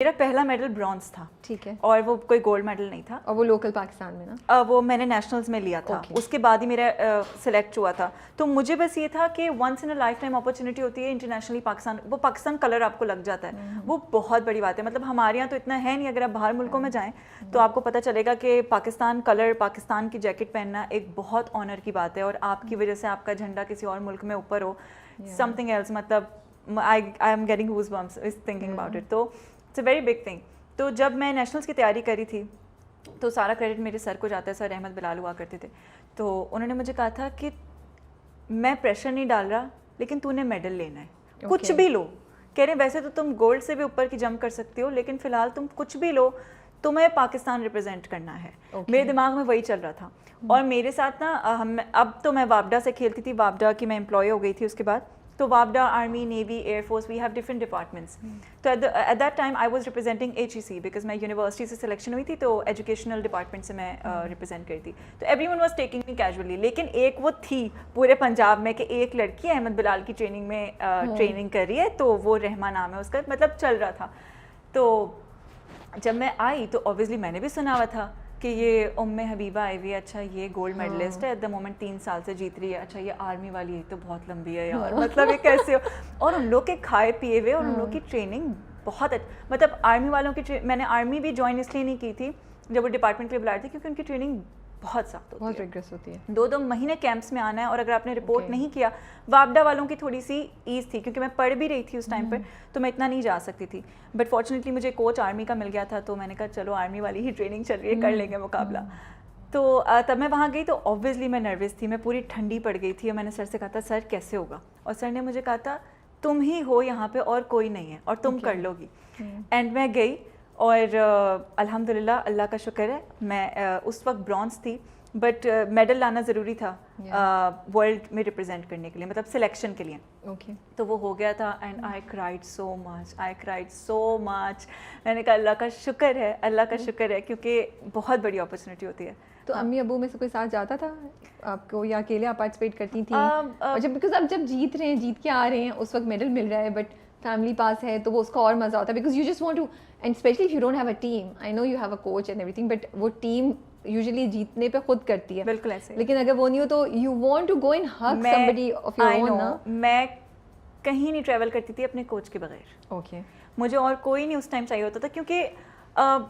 میرا پہلا medal bronze تھا, ٹھیک ہے, اور وہ کوئی گولڈ میڈل نہیں تھا, اور وہ لوکل پاکستان میں نا, وہ میں نے نیشنلز میں لیا تھا. اس کے بعد ہی میرا سلیکٹ ہوا تھا. تو مجھے بس یہ تھا کہ once in a lifetime opportunity ہوتی ہے انٹرنیشنلی پاکستان, وہ پاکستان کلر آپ کو لگ جاتا ہے, وہ بہت بڑی بات ہے. مطلب ہمارے یہاں تو اتنا ہے نہیں, اگر آپ باہر ملکوں میں جائیں تو آپ کو پتہ چلے گا کہ پاکستان کلر, پاکستان کی جیکٹ پہننا ایک بہت آنر کی بات ہے, اور آپ کی وجہ سے آپ کا جھنڈا کسی اور ملک میں اوپر ہو, سم تھنگ ایلس. مطلب I am getting goose bumps thinking about it. تو it's a very big thing. تو جب میں نیشنلز کی تیاری کری تھی تو سارا کریڈٹ میرے سر کو جاتا ہے, سر احمد بلال ہوا کرتے تھے. تو انہوں نے مجھے کہا تھا کہ میں پریشر نہیں ڈال رہا, لیکن تو نے میڈل لینا ہے, کچھ بھی لو. کہہ رہے ہیں ویسے تو تم گولڈ سے بھی اوپر کی جمپ کر سکتی ہو, لیکن فی الحال تم کچھ بھی لو, تمہیں پاکستان ریپرزینٹ کرنا ہے. میرے دماغ میں وہی چل رہا تھا. اور میرے ساتھ نا اب تو میں وابڈا سے کھیلتی تھی, وابڈا کی میں امپلائی ہو گئی تھی اس کے بعد. تو وابڈا, army, navy, air force, we have different departments. تو at that time I was representing HEC, because میں یونیورسٹی سے سلیکشن ہوئی تھی, تو ایجوکیشنل ڈپارٹمنٹ سے میں ریپرزینٹ کری تھی. تو every one was taking me casually. لیکن ایک وہ تھی پورے پنجاب میں کہ ایک لڑکی احمد بلال کی ٹریننگ میں ٹریننگ کر رہی ہے, تو وہ رحمہ نام ہے اس کا, مطلب چل رہا تھا. تو جب میں آئی تو اوبیسلی میں نے بھی سنا ہوا تھا کہ یہ حبیبہ آئی ہوئی ہے, اچھا یہ گولڈ میڈلسٹ ہے, ایٹ دا مومنٹ 3 سال سے جیت رہی ہے, اچھا یہ آرمی والی ہے تو بہت لمبی ہے یار, مطلب یہ کیسے ہو. اور ان لوگ کے کھائے پیے ہوئے, اور ان لوگ کی ٹریننگ بہت مطلب آرمی والوں کی میں نے آرمی بھی جوائن اس لیے نہیں کی تھی جب وہ ڈپارٹمنٹ کے لیے بلائے تھے, کیونکہ ان کی ٹریننگ بہت سخت ہوتی ہے, 2 مہینے کیمپس میں آنا ہے, اور اگر آپ نے رپورٹ نہیں کیا. وابڈا والوں کی تھوڑی سی ایز تھی, کیونکہ میں پڑھ بھی رہی تھی اس ٹائم پر, تو میں اتنا نہیں جا سکتی تھی. بٹ فارچونیٹلی مجھے کوچ آرمی کا مل گیا تھا, تو میں نے کہا چلو آرمی والی ہی ٹریننگ چل رہی ہے, کر لیں گے مقابلہ. تو تب میں وہاں گئی تو اوبویسلی میں نروس تھی, میں پوری ٹھنڈی پڑ گئی تھی, اور میں نے سر سے کہا تھا سر کیسے ہوگا, اور سر نے مجھے کہا تھا تم ہی ہو یہاں پہ اور کوئی نہیں ہے, اور تم کر لو گی. اینڈ میں گئی, اور الحمد للہ اللہ کا شکر ہے میں اس وقت برانز تھی, بٹ میڈل لانا ضروری تھا ورلڈ میں ریپرزینٹ کرنے کے لیے, مطلب سلیکشن کے لیے. تو وہ ہو گیا تھا, اینڈ آئی کرائڈ سو مچ. میں نے کہا اللہ کا شکر ہے, اللہ کا شکر ہے, کیونکہ بہت بڑی اپرچونیٹی ہوتی ہے. تو امی ابو میں سے کوئی ساتھ جاتا تھا آپ کو, یا اکیلے آپ پارٹیسپیٹ کرتی تھیں؟ بیکاز آپ جب جیت رہے ہیں, جیت کے آ رہے ہیں, اس وقت میڈل مل رہا ہے, بٹ فیملی پاس ہے تو وہ اس کا اور مزہ ہوتا ہے, because you just want to, and especially if you don't have a team. I know you have a coach and everything, but وہ ٹیم یوزلی جیتنے پہ خود کرتی ہے. بالکل ایسے, لیکن اگر وہ نہیں ہو تو you want to go and hug somebody of your own نا. میں کہیں نہیں ٹریول کرتی تھی اپنے کوچ کے بغیر. اوکے, مجھے اور کوئی نہیں اس ٹائم چاہیے ہوتا تھا, کیونکہ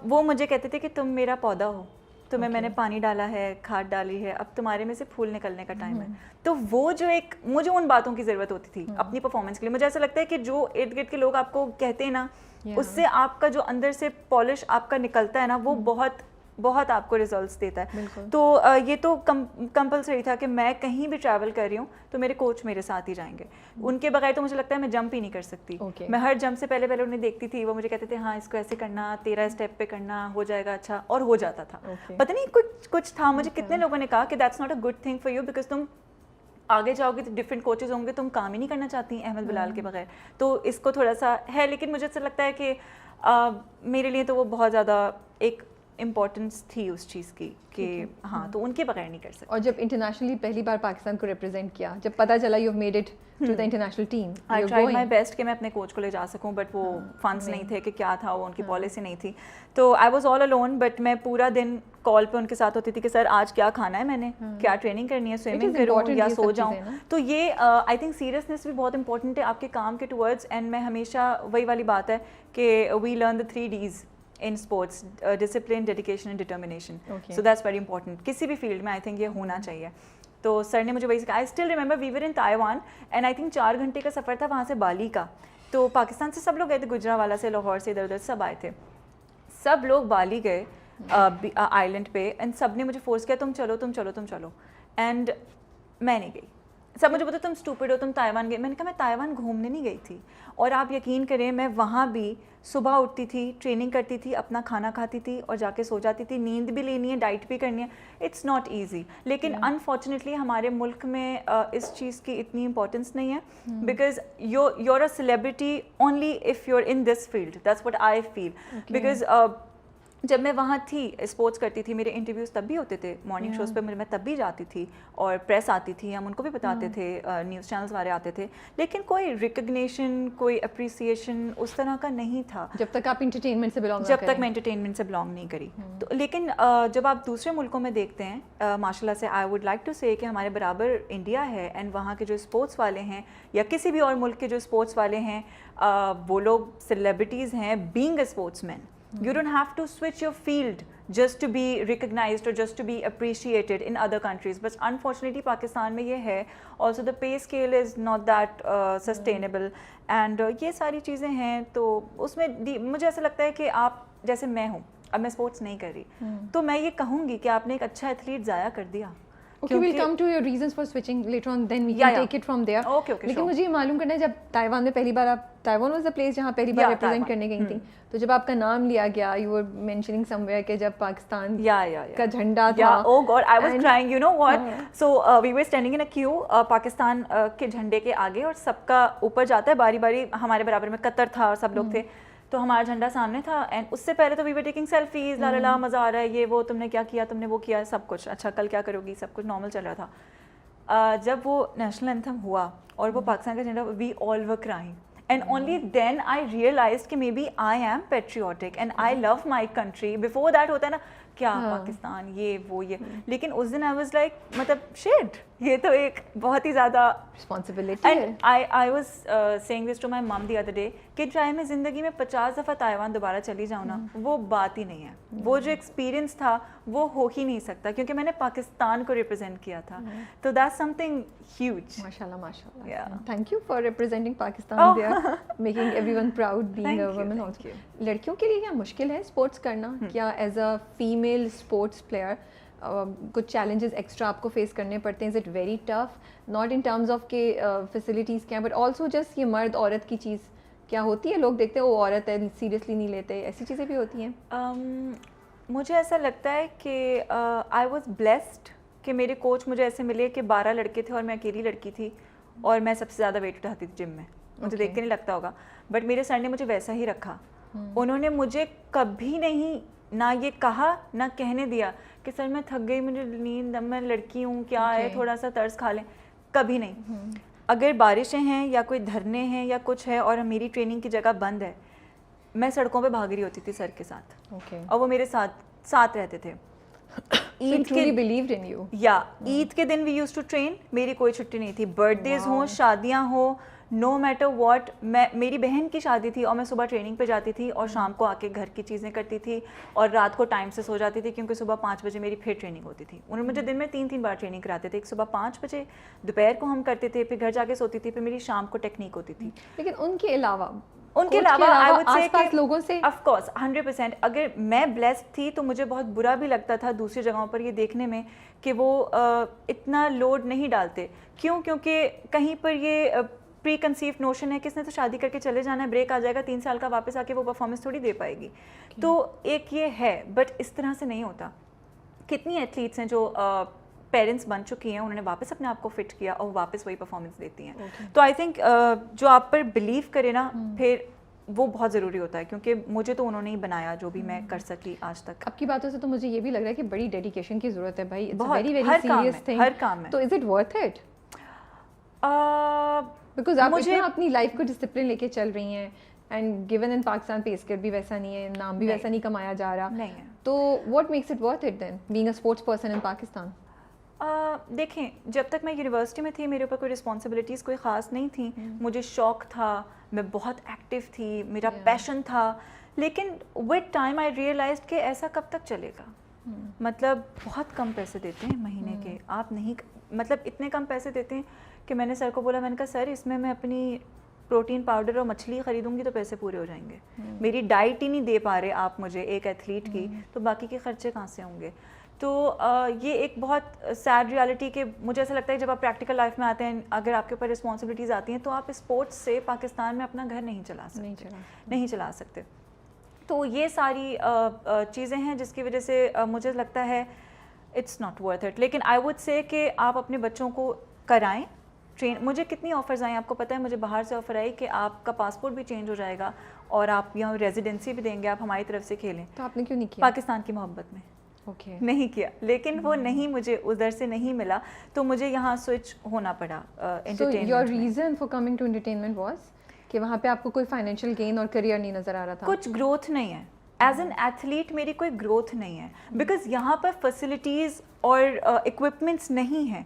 وہ مجھے کہتے تھے کہ تم میرا پودا ہو, تمہیں میں نے پانی ڈالا ہے, کھاد ڈالی ہے, اب تمہارے میں سے پھول نکلنے کا ٹائم ہے. تو وہ جو ایک مجھے ان باتوں کی ضرورت ہوتی تھی اپنی پرفارمنس کے لیے. مجھے ایسا لگتا ہے کہ جو ارد گرد کے لوگ آپ کو کہتے ہیں نا, اس سے آپ کا جو اندر سے پالش آپ کا نکلتا ہے نا, وہ بہت بہت آپ کو ریزلٹس دیتا ہے. تو یہ تو کمپلسری تھا کہ میں کہیں بھی ٹریول کر رہی ہوں تو میرے کوچ میرے ساتھ ہی جائیں گے, ان کے بغیر تو مجھے لگتا ہے میں جمپ ہی نہیں کر سکتی. میں ہر جمپ سے پہلے انہیں دیکھتی تھی, وہ مجھے کہتے تھے ہاں اس کو ایسے کرنا, 13 اسٹیپ پہ کرنا, ہو جائے گا اچھا, اور ہو جاتا تھا. پتہ نہیں کچھ تھا. مجھے کتنے لوگوں نے کہا کہ that's not a good thing for you, because تم آگے جاؤ گے تو ڈفرینٹ کوچز ہوں گے, تم کام ہی نہیں کرنا چاہتی احمد بلال کے بغیر. تو اس کو تھوڑا سا ہے, لیکن مجھے ایسا لگتا ہے کہ میرے لیے تو وہ بہت زیادہ ایک امپورٹنس تھی اس چیز کی کہ ہاں, تو ان کے بغیر نہیں کر سکتے. اور جب انٹرنیشنلی پہلی بار پاکستان کو ریپرزینٹ کیا, جب پتہ چلا you have made it to the international team, I try my best کہ میں اپنے کوچ کو لے جا سکوں, بٹ وہ فنڈس نہیں تھے کہ کیا تھا, وہ ان کی پالیسی نہیں تھی. تو I was all alone, but میں پورا دن کال پہ ان کے ساتھ ہوتی تھی کہ سر آج کیا کھانا ہے, میں نے کیا ٹریننگ کرنی ہے, سوئمنگ کروں یا سو جاؤں. تو یہ آئی تھنک سیریسنیس بھی بہت امپورٹنٹ ہے آپ کے کام کے ٹورڈز. اینڈ میں ہمیشہ وہی والی بات ہے کہ we learn the 3 Ds in sports, discipline, dedication and determination. So that's very important. کسی بھی فیلڈ میں آئی تھنک یہ ہونا چاہیے. تو سر نے مجھے وہی سکھایا. I still remember we were in Taiwan and I think 4 گھنٹے کا سفر تھا وہاں سے بالی کا. تو پاکستان سے سب لوگ گئے تھے, گجرانوالہ سے, لاہور سے, ادھر ادھر سب آئے تھے. سب لوگ بالی گئے آئی لینڈ پہ, اینڈ سب نے مجھے فورس کیا تم چلو. اینڈ میں نہیں گئی. سب مجھے بولتے تم اسٹوپڈ ہو, تم تائیوان گئی. میں نے کہا میں تائیوان گھومنے نہیں گئی تھی, اور آپ یقین کریں میں وہاں بھی صبح اٹھتی تھی, ٹریننگ کرتی تھی, اپنا کھانا کھاتی تھی اور جا کے سو جاتی تھی. نیند بھی لینی ہے, ڈائٹ بھی کرنی ہے, اٹس ناٹ ایزی. لیکن انفارچونیٹلی ہمارے ملک میں اس چیز کی اتنی امپورٹنس نہیں ہے, because you are a celebrity only if you are in this field. That's what I feel, because جب میں وہاں تھی اسپورٹس کرتی تھی, میرے انٹرویوز تب بھی ہوتے تھے مارننگ شوز پہ, میں تب بھی جاتی تھی اور پریس آتی تھی, ہم ان کو بھی بتاتے تھے, نیوز چینلز والے آتے تھے, لیکن کوئی ریکگنیشن, کوئی اپریسیشن اس طرح کا نہیں تھا جب تک آپ انٹرٹینمنٹ سے بلانگ جب تک میں انٹرٹینمنٹ سے بلانگ نہیں کری. تو لیکن جب آپ دوسرے ملکوں میں دیکھتے ہیں ماشاء اللہ سے, آئی ووڈ لائک ٹو سے کہ ہمارے برابر انڈیا ہے, اینڈ وہاں کے جو اسپورٹس والے ہیں یا کسی بھی اور ملک کے جو اسپورٹس والے ہیں, وہ لوگ سیلیبریٹیز ہیں being a sportsman. You don't have to switch your field just to be recognized or just to be appreciated in other countries. But unfortunately Pakistan میں یہ ہے. Also the pay scale is not that sustainable. And یہ ساری چیزیں ہیں, تو اس میں مجھے ایسا لگتا ہے کہ آپ جیسے میں ہوں, اب میں اسپورٹس نہیں کر رہی, تو میں یہ کہوں گی کہ آپ نے ایک اچھا ایتھلیٹ ضائع کر دیا. Okay, we'll come to your reasons for switching later on, then we can take it from there. Okay, لیکن مجھے یہ معلوم کرنا ہے, جب تائیوان میں پہلی بار آپ, تائیوان واز دا پلیس جہاں پہلی بار ریپرزینٹ کرنے گئی تھی, تو جب آپ کا نام لیا گیا, you were mentioning some where کہ جب پاکستان کا جھنڈا تھا, oh god, I was crying, you know what, so we were standing in a queue, Pakistan کے جھنڈے کے آگے, اور سب کا اوپر جاتا ہے باری باری, ہمارے برابر میں قطر تھا اور سب لوگ تھے, تو ہمارا جھنڈا سامنے تھا, اینڈ اس سے پہلے تو وی ور ٹیکنگ سیلفیز, لا لا لا مزہ آ رہا ہے, یہ وہ تم نے کیا کیا, تم نے وہ کیا, سب کچھ اچھا, کل کیا کرو گی, سب کچھ نارمل چل رہا تھا. جب وہ نیشنل اینتھم ہوا اور وہ پاکستان کا جھنڈا, we all were crying, and only then I realised کہ maybe I am patriotic and I love my country. Before that ہوتا ہے نا کیا پاکستان یہ وہ یہ, لیکن اس دن آئی واز لائک, مطلب شٹ, یہ تو ایک بہت ہی زیادہ responsibility ہے. I was saying this to my mom the other day کہ چاہے میں زندگی میں 50 دفعہ تائیوان دوبارہ چلی جاؤں نا, وہ بات ہی نہیں ہے. وہ جو ایکسپیرینس تھا وہ ہو ہی نہیں سکتا, کیونکہ میں نے پاکستان کو ریپرزینٹ کیا تھا. تو that's something huge. ماشاءاللہ ماشاءاللہ. Thank you for representing Pakistan there, making everyone proud being a woman also. لڑکیوں کے لیے کیا مشکل ہے اسپورٹس کرنا, کیا as a female sports player کچھ چیلنجز ایکسٹرا آپ کو فیس کرنے پڑتے ہیں؟ Is it very tough, not in terms of کہ فیسلٹیز کیا, بٹ آلسو جسٹ یہ مرد عورت کی چیز کیا ہوتی ہے, لوگ دیکھتے ہیں وہ عورت ہے, سیریسلی نہیں لیتے, ایسی چیزیں بھی ہوتی ہیں؟ مجھے ایسا لگتا ہے کہ آئی واز بلیسڈ کہ میرے کوچ مجھے ایسے ملے کہ 12 لڑکے تھے اور میں اکیلی لڑکی تھی, اور میں سب سے زیادہ ویٹ اٹھاتی تھی جم میں. مجھے دیکھ کے نہیں لگتا ہوگا, بٹ میرے سر نے مجھے ویسا ہی رکھا. انہوں نے مجھے کبھی نہیں نہ یہ کہا نہ کہنے دیا کہ سر میں تھک گئی, مجھے نیند, میں لڑکی ہوں, کیا ہے تھوڑا سا ترس کھا لیں, کبھی نہیں. اگر بارشیں ہیں یا کوئی دھرنے ہیں یا کچھ ہے اور میری ٹریننگ کی جگہ بند ہے, میں سڑکوں پہ بھاگ رہی ہوتی تھی سر کے ساتھ, اور وہ میرے ساتھ رہتے تھے. عید کے دن وی یوز ٹو ٹرین, میری کوئی چھٹی نہیں تھی. برتھ ڈیز ہوں, شادیاں ہوں, نو میٹر واٹ. میری بہن کی شادی تھی اور میں صبح ٹریننگ پہ جاتی تھی اور شام کو آ کے گھر کی چیزیں کرتی تھی, اور رات کو ٹائم سے سو جاتی تھی کیونکہ صبح 5 بجے میری پھر ٹریننگ ہوتی تھی. انہوں نے مجھے دن میں 3 بار ٹریننگ کراتے تھے, ایک صبح 5 بجے, دوپہر کو ہم کرتے تھے, پھر گھر جا کے سوتی تھی, پھر میری شام کو ٹیکنیک ہوتی تھی. لیکن ان کے علاوہ آئی وڈ سے آس پاس لوگوں سے آف کورس 100%. اگر میں بلیسڈ تھی تو مجھے بہت برا بھی لگتا تھا دوسری جگہوں پر یہ دیکھنے میں کہ وہ اتنا لوڈ نہیں ڈالتے. کیوں؟ کیونکہ کہیں پر یہ پری کنسیوڈ نوشن ہے کہ اس نے تو شادی کر کے چلے جانا ہے, بریک آ جائے گا 3 سال کا, واپس آ کے وہ پرفارمنس تھوڑی دے پائے گی. تو ایک یہ ہے, بٹ اس طرح سے نہیں ہوتا. کتنی ایتھلیٹس ہیں جو پیرنٹس بن چکی ہیں, انہوں نے واپس اپنے آپ کو فٹ کیا اور واپس وہی پرفارمنس دیتی ہیں. تو آئی تھنک جو آپ پر بلیو کرے نا, پھر وہ بہت ضروری ہوتا ہے, کیونکہ مجھے تو انہوں نے ہی بنایا جو بھی میں کر سکی آج تک. آپ کی باتوں سے تو مجھے یہ بھی لگ رہا ہے کہ بڑی ڈیڈیکیشن کی ضرورت ہے بھائی, ہر کام میں. تو is it worth it? Because آپ اتنا اپنی لائف کو ڈسپلن لے کے چل رہی ہیں, and given in Pakistan pay scale بھی ویسا نہیں ہے, نام بھی ویسا نہیں کمایا جا رہا, نہیں ہے, تو what makes it worth it then being a sports person in Pakistan? دیکھیں, جب تک میں یونیورسٹی میں تھی میرے اوپر کوئی رسپانسبلٹیز کوئی خاص نہیں تھیں. مجھے شوق تھا, میں بہت ایکٹیو تھی, میرا پیشن تھا, لیکن ود ٹائم آئی ریئلائزڈ کہ ایسا کب تک چلے گا. مطلب بہت کم پیسے دیتے ہیں مہینے کے, آپ نہیں, مطلب اتنے کم پیسے دیتے ہیں کہ میں نے سر کو بولا, میں نے کہا سر اس میں اپنی پروٹین پاؤڈر اور مچھلی خریدوں گی تو پیسے پورے ہو جائیں گے, میری ڈائٹ ہی نہیں دے پا رہے آپ مجھے ایک ایتھلیٹ کی, تو باقی کے خرچے کہاں سے ہوں گے. تو یہ ایک بہت سیڈ ریالٹی کہ مجھے ایسا لگتا ہے جب آپ پریکٹیکل لائف میں آتے ہیں, اگر آپ کے اوپر رسپانسبلٹیز آتی ہیں تو آپ اسپورٹس سے پاکستان میں اپنا گھر نہیں چلا سکتے. تو یہ ساری چیزیں ہیں جس کی وجہ سے مجھے لگتا ہے اٹس ناٹ ورتھ اٹ. لیکن آئی وڈ سے کہ آپ اپنے بچوں کو کرائیں ٹرین. مجھے کتنی آفرز آئیں آپ کو پتہ ہے, مجھے باہر سے آفر آئی کہ آپ کا پاسپورٹ بھی چینج ہو جائے گا اور آپ یہاں ریزیڈنسی بھی دیں گے, آپ ہماری طرف سے کھیلیں. تو آپ نے کیوں نہیں کیا؟ پاکستان کی محبت میں اوکے نہیں کیا, لیکن وہ نہیں مجھے ادھر سے نہیں ملا تو مجھے یہاں سوئچ ہونا پڑا entertainment. Your reason for coming to entertainment was کہ وہاں پہ آپ کو کوئی فائنینشیل گین اور کریئر نہیں نظر آ رہا تھا؟ کچھ گروتھ نہیں ہے ایز این ایتھلیٹ, میری کوئی گروتھ نہیں ہے بیکاز یہاں پر فیسلٹیز اور اکوپمنٹس نہیں ہیں.